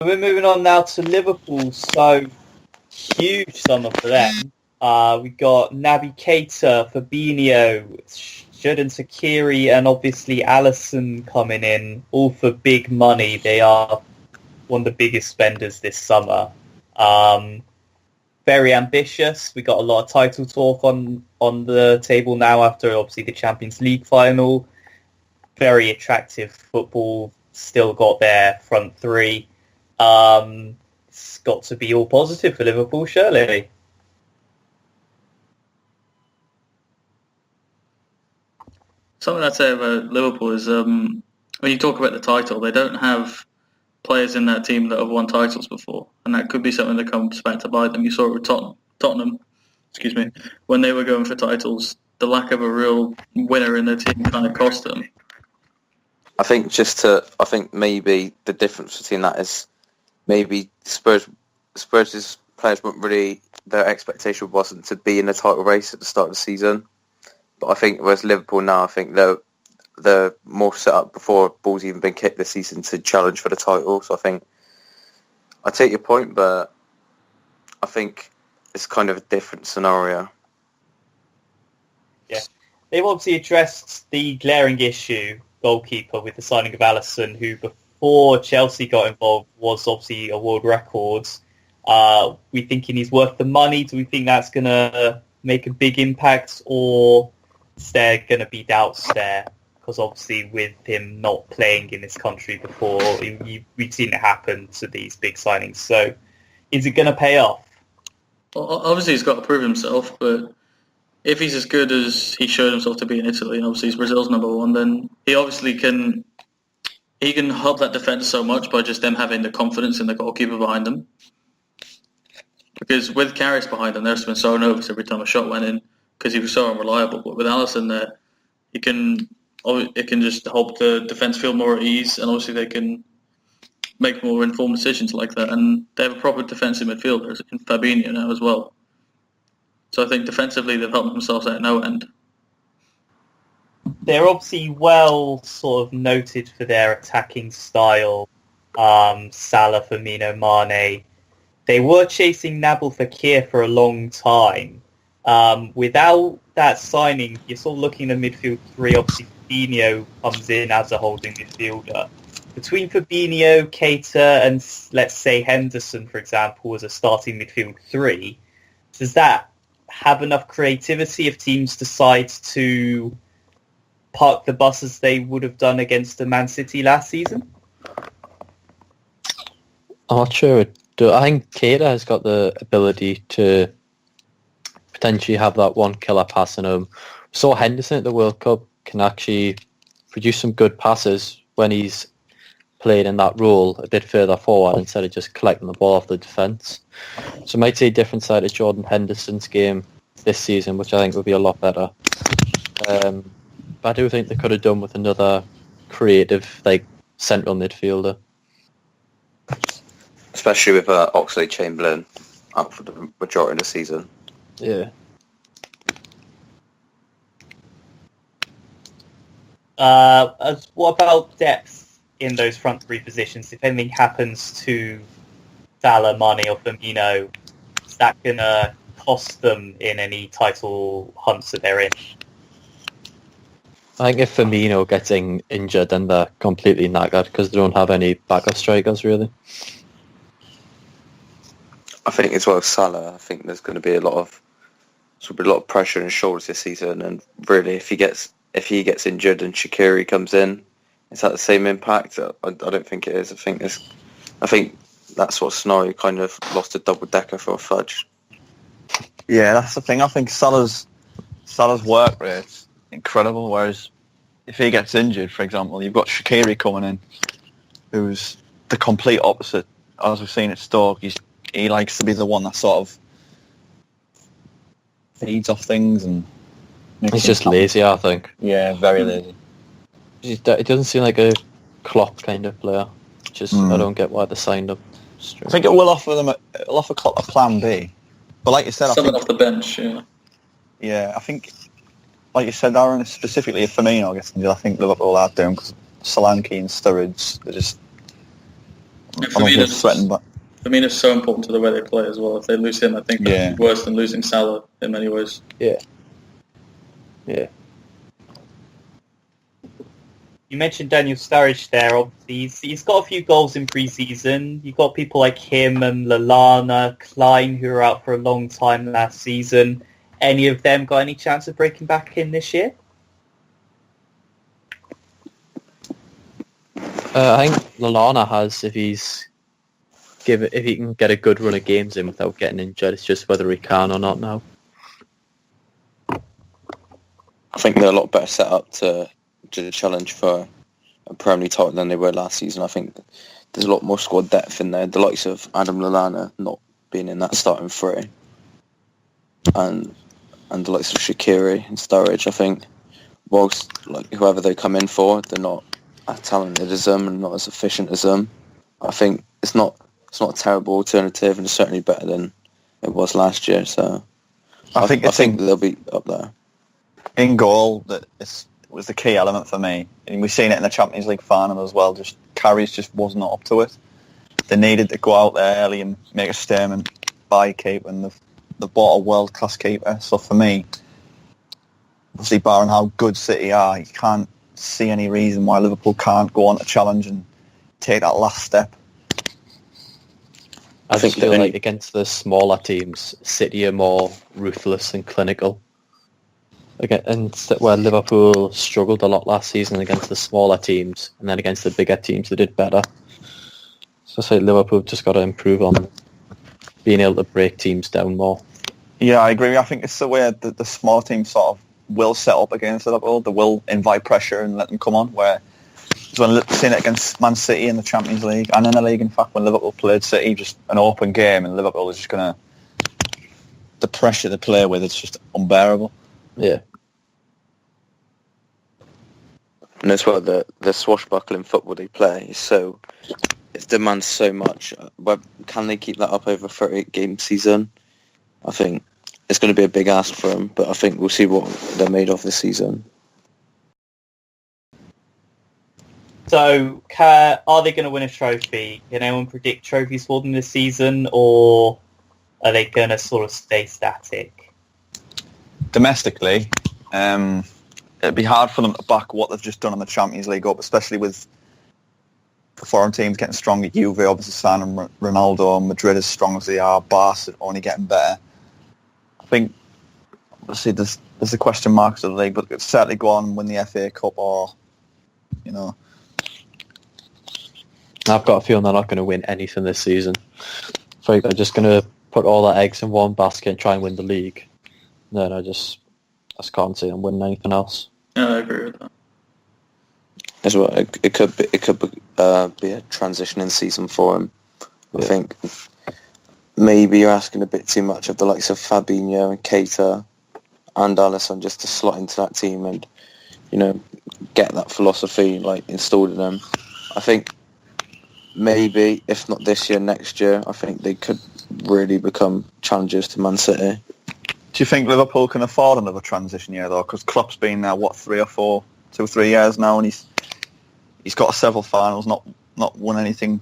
We're moving on now to Liverpool. So huge summer for them. We got Naby, Keita, Fabinho, Xherdan, Shaqiri, and obviously Alisson coming in, all for big money. They are one of the biggest spenders this summer. Very ambitious. We got a lot of title talk on the table now after obviously the Champions League final. Very attractive football. Still got their front three. It's got to be all positive for Liverpool, surely. Something I'd say about Liverpool is when you talk about the title, they don't have players in that team that have won titles before, and that could be something that comes back to bite them. You saw it with Tottenham, when they were going for titles. The lack of a real winner in their team kind of cost them. I think maybe the difference between that is maybe Spurs' players weren't really, their expectation wasn't to be in the title race at the start of the season. But I think whereas Liverpool now, I think they're more set up before ball's even been kicked this season to challenge for the title. So I think I take your point, but I think it's kind of a different scenario. Yeah, they've obviously addressed the glaring issue, goalkeeper, with the signing of Alisson, who before Chelsea got involved was obviously a world record. We thinking he's worth the money? Do we think that's going to make a big impact, or is there going to be doubts there? Because obviously with him not playing in this country before, we've seen it happen to these big signings. So is it going to pay off? Well, obviously he's got to prove himself, but if he's as good as he showed himself to be in Italy, and obviously he's Brazil's number one, then he obviously can help that defence so much by just them having the confidence in the goalkeeper behind them. Because with Karius behind them, they've been so nervous every time a shot went in because he was so unreliable. But with Alisson there, it can just help the defence feel more at ease, and obviously they can make more informed decisions like that. And they have a proper defensive midfielder in Fabinho now as well. So I think defensively they've helped themselves out no end. They're obviously well sort of noted for their attacking style. Salah, Firmino, Mane. They were chasing Naby Fekir for a long time. Without that signing, you're sort of looking at midfield three. Obviously, Fabinho comes in as a holding midfielder. Between Fabinho, Keita, and let's say Henderson, for example, as a starting midfield three, does that have enough creativity if teams decide to park the bus as they would have done against the Man City last season? I'm not sure. I think Keita has got the ability to potentially have that one killer pass in him. We saw Henderson at the World Cup can actually produce some good passes when he's played in that role a bit further forward instead of just collecting the ball off the defence. So I might see a different side of Jordan Henderson's game this season, which I think would be a lot better. But I do think they could have done with another creative, central midfielder. Especially with Oxlade-Chamberlain out for the majority of the season. Yeah. What about depth in those front three positions? If anything happens to Salah, Mane or Firmino, is that going to cost them in any title hunts that they're in? I think if Firmino gets injured, then they're completely knackered because they don't have any backup strikers, really. I think as well as Salah, I think there's going to be a lot of pressure on his shoulders this season, and really if he gets injured and Shaqiri comes in, is that the same impact? I don't think it is. I think that sort of scenario kind of lost a double decker for a Fudge. Yeah, that's the thing. I think Salah's work rate's incredible, whereas if he gets injured, for example, you've got Shaqiri coming in, who's the complete opposite. As we've seen at Stoke, he likes to be the one that sort of feeds off things and he's just lazy, I think. Yeah, very lazy. It doesn't seem like a Klopp kind of player. I don't get why they signed him. I think it will offer Klopp a plan B. But like you said, someone off the bench, yeah. Yeah, I think, like you said, Aaron, specifically if Firmino gets injured, I think Liverpool are doing because Solanke and Sturridge are just I don't feel threatened by. Firmino's so important to the way they play as well. If they lose him, I think that's worse than losing Salah in many ways. Yeah. You mentioned Daniel Sturridge there. Obviously, he's got a few goals in pre-season. You've got people like him and Lallana, Klein, who are out for a long time last season. Any of them got any chance of breaking back in this year? I think Lallana has, if he can get a good run of games in without getting injured. It's just whether he can or not now. I think they're a lot better set up to challenge for a Premier League title than they were last season. I think there's a lot more squad depth in there. The likes of Adam Lallana not being in that starting three, and the likes of Shaqiri and Sturridge. I think whilst whoever they come in for, they're not as talented as them and not as efficient as them. I think it's not a terrible alternative, and it's certainly better than it was last year. So I think they'll be up there. In goal, that was the key element for me. And we've seen it in the Champions League final as well. Just Carriers just was not up to it. They needed to go out there early and make a statement by keeper, and they've bought a world-class keeper. So for me, obviously barring how good City are, you can't see any reason why Liverpool can't go on to challenge and take that last step. I just feel like against the smaller teams, City are more ruthless and clinical. And where Liverpool struggled a lot last season against the smaller teams, and then against the bigger teams they did better. So I say Liverpool just got to improve on being able to break teams down more. Yeah, I agree. I think it's the way that the small teams sort of will set up against Liverpool. They will invite pressure and let them come on. Where when seeing it against Man City in the Champions League and in the league, in fact, when Liverpool played City, just an open game, and Liverpool is just going to the pressure they play with. It's just unbearable. Yeah. And as well, the swashbuckling football they play is so it demands so much. Can they keep that up over a 38-game season? I think it's going to be a big ask for them, but I think we'll see what they're made of this season. So, are they going to win a trophy? Can anyone predict trophies for them this season, or are they going to sort of stay static? Domestically, it'd be hard for them to back what they've just done in the Champions League up, especially with the foreign teams getting stronger. Juve obviously signing Ronaldo, Madrid as strong as they are, Barca only getting better. I think obviously there's the question marks of the league, but certainly go on and win the FA Cup, or I've got a feeling they're not going to win anything this season. I think they're just going to put all their eggs in one basket and try and win the league. No, I just can't see them winning anything else. Yeah, I agree with that. As well, it could be a transitioning season for him. I think maybe you're asking a bit too much of the likes of Fabinho and Keita and Alisson just to slot into that team and get that philosophy installed in them. I think maybe if not this year, next year, I think they could really become challengers to Man City. Do you think Liverpool can afford another transition year though? Because Klopp's been there 2 or 3 years now, and he's got several finals, not won anything.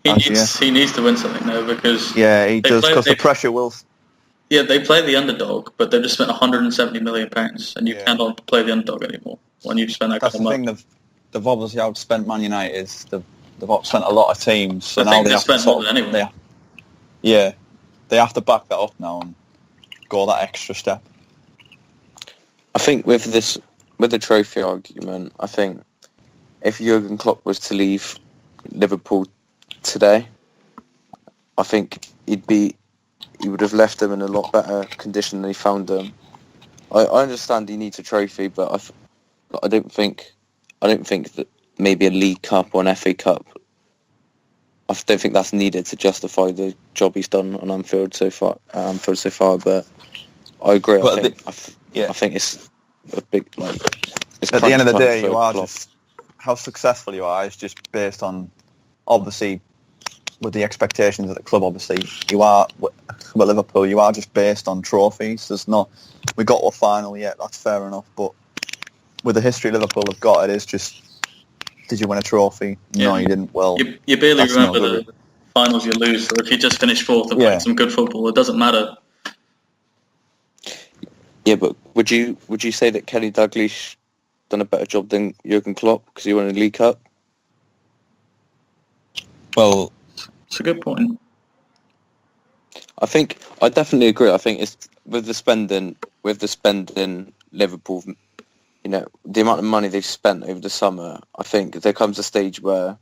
He needs to win something now because he does, because the pressure will. Yeah, they play the underdog, but they've just spent £170 million, and you cannot play the underdog anymore when you've spent that kind of money. That's the thing. They've obviously outspent Man United. They've outspent a lot of teams, so now they have spent more than anyone. They have to back that up now and go that extra step. I think with the trophy argument, I think if Jurgen Klopp was to leave Liverpool today, I think he would have left them in a lot better condition than he found them. I understand he needs a trophy, but I don't think that maybe a League Cup or an FA Cup. I don't think that's needed to justify the job he's done on Anfield so far. But I agree. I think it's a big It's at the end of the day, you are just how successful you are is just based on obviously with the expectations of the club. Obviously, you are with Liverpool. You are just based on trophies. We got to a final yet. That's fair enough. But with the history Liverpool have got, it is just did you win a trophy? No, you didn't. Well, you barely that's not remember good. the finals you lose. So if you just finish fourth and playing some good football, it doesn't matter. Yeah, but would you say that Kenny Dalglish done a better job than Jurgen Klopp because he won a League Cup? Well, it's a good point. I definitely agree. I think it's with the spending Liverpool, the amount of money they've spent over the summer. I think there comes a stage where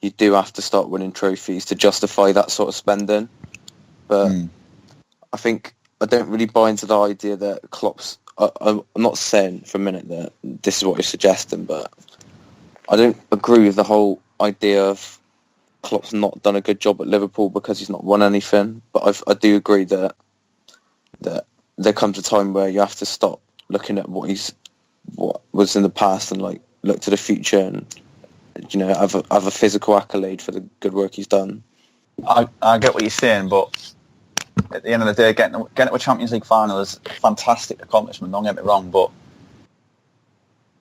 you do have to start winning trophies to justify that sort of spending. But I think I don't really buy into the idea that Klopp's... I'm not saying for a minute that this is what you're suggesting, but I don't agree with the whole idea of Klopp's not done a good job at Liverpool because he's not won anything. But I do agree that there comes a time where you have to stop looking at what was in the past and like look to the future and have a physical accolade for the good work he's done. I get what you're saying, but at the end of the day, getting to a Champions League final is a fantastic accomplishment. Don't get me wrong, but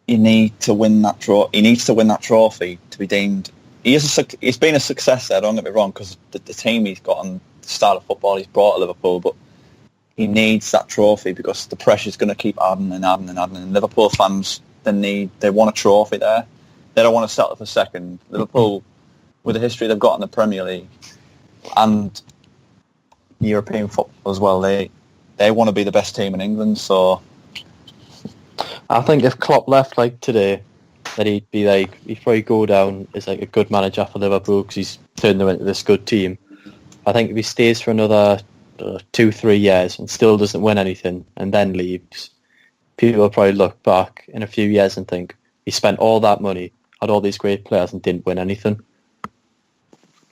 you need to win that trophy. He needs to win that trophy to be deemed. He's been a success there. Don't get me wrong, because the team he's got and the style of football he's brought to Liverpool, but he needs that trophy because the pressure's going to keep adding and adding and adding. And Liverpool fans, they want a trophy there. They don't want to settle for second. Liverpool, with the history they've got in the Premier League and European football as well, they want to be the best team in England. So I think if Klopp left like today, that he'd probably go down as like a good manager for Liverpool because he's turned them into this good team. I think if he stays for another 2-3 years and still doesn't win anything and then leaves, people will probably look back in a few years and think he spent all that money, had all these great players and didn't win anything.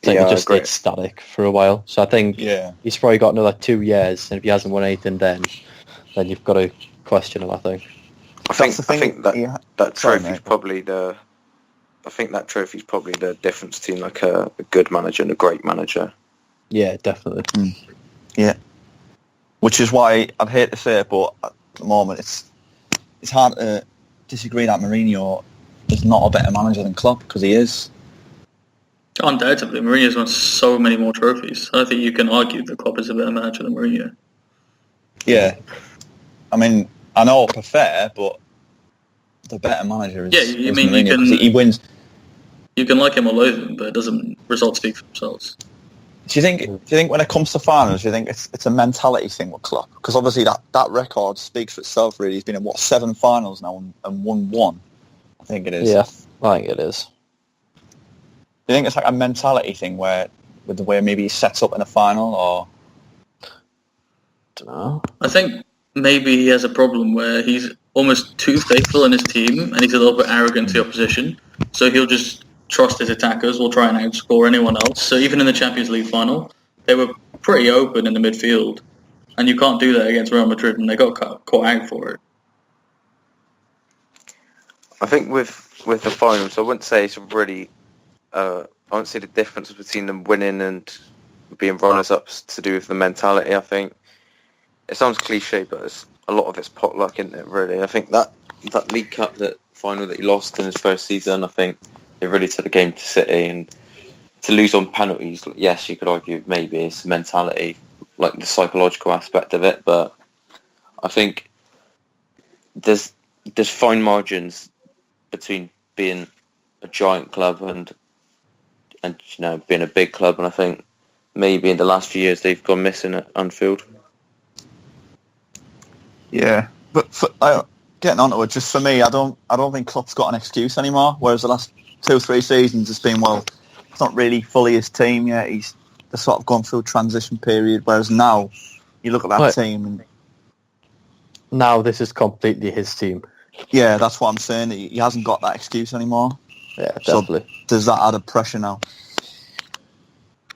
He just stayed static for a while. So I think he's probably got another 2 years, and if he hasn't won anything then you've got to question him, I think. I think that trophy's probably the difference between like a good manager and a great manager. Yeah, definitely. Yeah. Which is why I'd hate to say it, but at the moment it's hard to disagree that Mourinho is not a better manager than Klopp, because he is. Undoubtedly, Mourinho's won so many more trophies. I don't think you can argue that Klopp is a better manager than Mourinho. Yeah. I mean, I know I prefer, but the better manager is Mourinho, he wins. You can like him or loathe him, but it doesn't results speak for themselves. Do you think when it comes to finals, do you think it's a mentality thing with Klopp? Because obviously that record speaks for itself, really. He's been in, 7 finals now and won 1? I think it is. Yeah, I think it is. Do you think it's like a mentality thing with the way maybe he sets up in a final, or? I don't know. I think maybe he has a problem where he's almost too faithful in his team and he's a little bit arrogant to the opposition. So he'll just trust his attackers, will try and outscore anyone else. So even in the Champions League final, they were pretty open in the midfield. And you can't do that against Real Madrid, and they got caught out for it. I think with the finals, I wouldn't say it's really... I wouldn't say the difference between them winning and being runners-ups to do with the mentality. I think it sounds cliche, but a lot of it's potluck, isn't it, really? I think that League Cup, that final that he lost in his first season, I think it really took the game to City, and to lose on penalties, yes, you could argue maybe it's mentality, like the psychological aspect of it, but I think there's fine margins between being a giant club and being a big club, and I think maybe in the last few years they've gone missing at Anfield. Yeah, but getting onto it, just for me, I don't think Klopp's got an excuse anymore. Whereas the last 2-3 seasons, it's been, it's not really fully his team yet. He's sort of gone through a transition period. Whereas now, you look at that team, and now this is completely his team. Yeah, that's what I'm saying. He hasn't got that excuse anymore. Yeah, definitely. So there's that added pressure now.